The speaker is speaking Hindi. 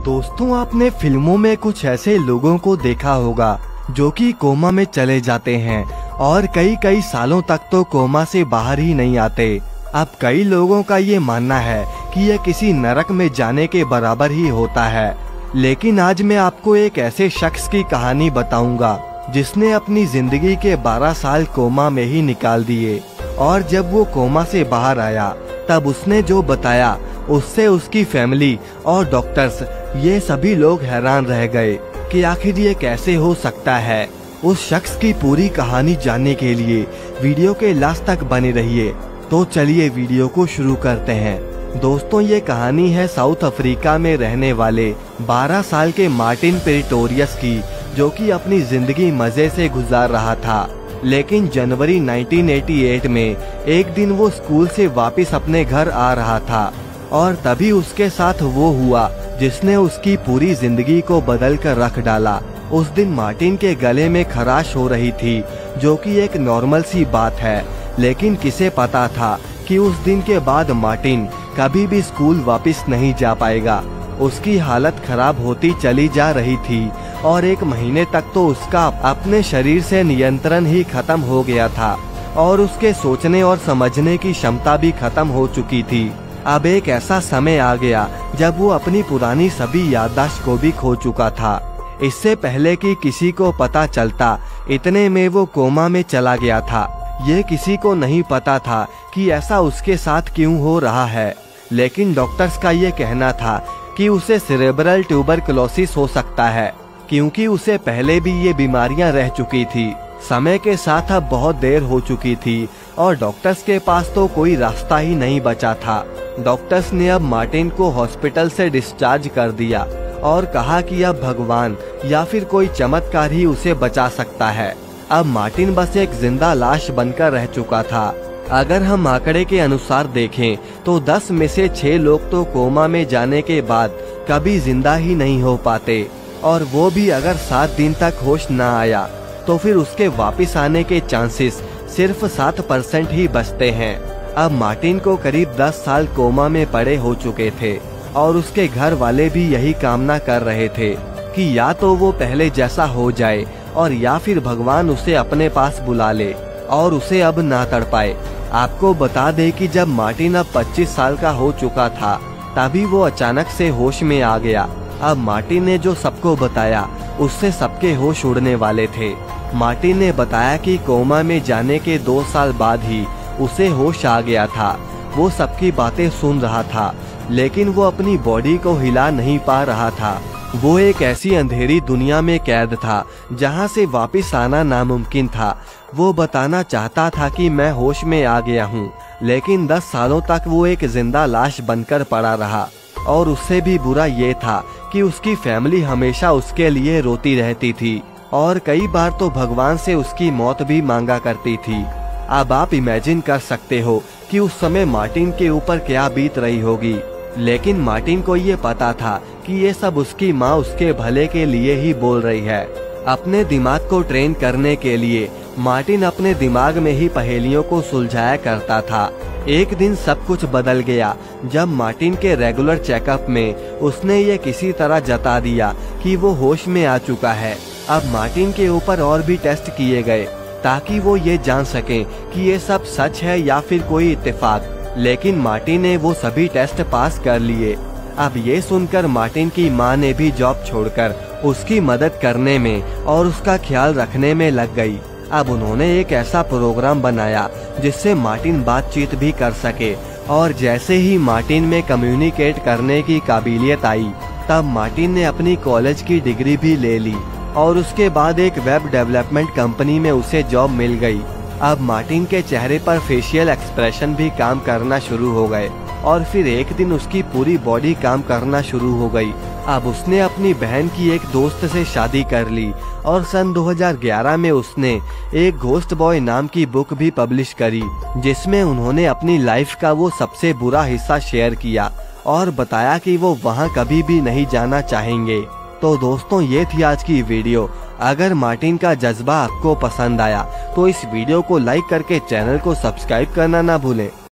दोस्तों, आपने फिल्मों में कुछ ऐसे लोगों को देखा होगा जो कि कोमा में चले जाते हैं और कई सालों तक तो कोमा से बाहर ही नहीं आते। अब कई लोगों का ये मानना है कि यह किसी नरक में जाने के बराबर ही होता है, लेकिन आज मैं आपको एक ऐसे शख्स की कहानी बताऊंगा जिसने अपनी जिंदगी के 12 साल कोमा में ही निकाल दिए, और जब वो कोमा से बाहर आया तब उसने जो बताया उससे उसकी फैमिली और डॉक्टर्स ये सभी लोग हैरान रह गए कि आखिर ये कैसे हो सकता है। उस शख्स की पूरी कहानी जानने के लिए वीडियो के लास्ट तक बने रहिए। तो चलिए वीडियो को शुरू करते हैं। दोस्तों, ये कहानी है साउथ अफ्रीका में रहने वाले 12 साल के मार्टिन प्रेटोरियस की, जो कि अपनी जिंदगी मजे से गुजार रहा था। लेकिन जनवरी 1988 में एक दिन वो स्कूल से वापस अपने घर आ रहा था और तभी उसके साथ वो हुआ जिसने उसकी पूरी जिंदगी को बदल कर रख डाला। उस दिन मार्टिन के गले में खराश हो रही थी, जो कि एक नॉर्मल सी बात है, लेकिन किसे पता था कि उस दिन के बाद मार्टिन कभी भी स्कूल वापस नहीं जा पाएगा। उसकी हालत खराब होती चली जा रही थी और एक महीने तक तो उसका अपने शरीर से नियंत्रण ही खत्म हो गया था और उसके सोचने और समझने की क्षमता भी खत्म हो चुकी थी। अब एक ऐसा समय आ गया जब वो अपनी पुरानी सभी याददाश्त को भी खो चुका था। इससे पहले कि किसी को पता चलता, इतने में वो कोमा में चला गया था। ये किसी को नहीं पता था कि ऐसा उसके साथ क्यों हो रहा है, लेकिन डॉक्टर्स का ये कहना था कि उसे सेरेब्रल ट्यूबरकुलोसिस हो सकता है, क्योंकि उसे पहले भी ये बीमारियां रह चुकी थी। समय के साथ अब बहुत देर हो चुकी थी और डॉक्टर्स के पास तो कोई रास्ता ही नहीं बचा था। डॉक्टर्स ने अब मार्टिन को हॉस्पिटल से डिस्चार्ज कर दिया और कहा कि अब भगवान या फिर कोई चमत्कार ही उसे बचा सकता है। अब मार्टिन बस एक जिंदा लाश बनकर रह चुका था। अगर हम आंकड़े के अनुसार देखें तो 10 में से 6 लोग तो कोमा में जाने के बाद कभी जिंदा ही नहीं हो पाते, और वो भी अगर 7 दिन तक होश न आया तो फिर उसके वापस आने के चांसेस सिर्फ 7% ही बचते हैं। अब मार्टिन को करीब 10 साल कोमा में पड़े हो चुके थे और उसके घर वाले भी यही कामना कर रहे थे कि या तो वो पहले जैसा हो जाए और या फिर भगवान उसे अपने पास बुला ले और उसे अब ना तड़पाए। आपको बता दे कि जब मार्टिन अब 25 साल का हो चुका था तभी वो अचानक से होश में आ गया। अब मार्टिन ने जो सबको बताया उससे सबके होश उड़ने वाले थे। मार्टिन ने बताया कि कोमा में जाने के 2 साल बाद ही उसे होश आ गया था। वो सबकी बातें सुन रहा था, लेकिन वो अपनी बॉडी को हिला नहीं पा रहा था। वो एक ऐसी अंधेरी दुनिया में कैद था जहां से वापस आना नामुमकिन था। वो बताना चाहता था कि मैं होश में आ गया हूँ, लेकिन 10 सालों तक वो एक जिंदा लाश बनकर पड़ा रहा। और उससे भी बुरा ये था कि उसकी फैमिली हमेशा उसके लिए रोती रहती थी और कई बार तो भगवान से उसकी मौत भी मांगा करती थी। अब आप इमेजिन कर सकते हो कि उस समय मार्टिन के ऊपर क्या बीत रही होगी, लेकिन मार्टिन को ये पता था कि ये सब उसकी माँ उसके भले के लिए ही बोल रही है। अपने दिमाग को ट्रेन करने के लिए मार्टिन अपने दिमाग में ही पहेलियों को सुलझाया करता था। एक दिन सब कुछ बदल गया जब मार्टिन के रेगुलर चेकअप में उसने ये किसी तरह जता दिया कि वो होश में आ चुका है। अब मार्टिन के ऊपर और भी टेस्ट किए गए ताकि वो ये जान सकें कि ये सब सच है या फिर कोई इत्तेफाक, लेकिन मार्टिन ने वो सभी टेस्ट पास कर लिए। अब ये सुनकर मार्टिन की माँ ने भी जॉब छोड़कर उसकी मदद करने में और उसका ख्याल रखने में लग गई। अब उन्होंने एक ऐसा प्रोग्राम बनाया जिससे मार्टिन बातचीत भी कर सके, और जैसे ही मार्टिन में कम्युनिकेट करने की काबिलियत आई तब मार्टिन ने अपनी कॉलेज की डिग्री भी ले ली और उसके बाद एक वेब डेवलपमेंट कंपनी में उसे जॉब मिल गई। अब मार्टिन के चेहरे पर फेशियल एक्सप्रेशन भी काम करना शुरू हो गए और फिर एक दिन उसकी पूरी बॉडी काम करना शुरू हो गई। अब उसने अपनी बहन की एक दोस्त से शादी कर ली और सन 2011 में उसने एक घोस्ट बॉय नाम की बुक भी पब्लिश करी, जिसमें उन्होंने अपनी लाइफ का वो सबसे बुरा हिस्सा शेयर किया और बताया कि वो वहाँ कभी भी नहीं जाना चाहेंगे। तो दोस्तों, ये थी आज की वीडियो। अगर मार्टिन का जज्बा आपको पसंद आया तो इस वीडियो को लाइक करके चैनल को सब्सक्राइब करना ना भूलें।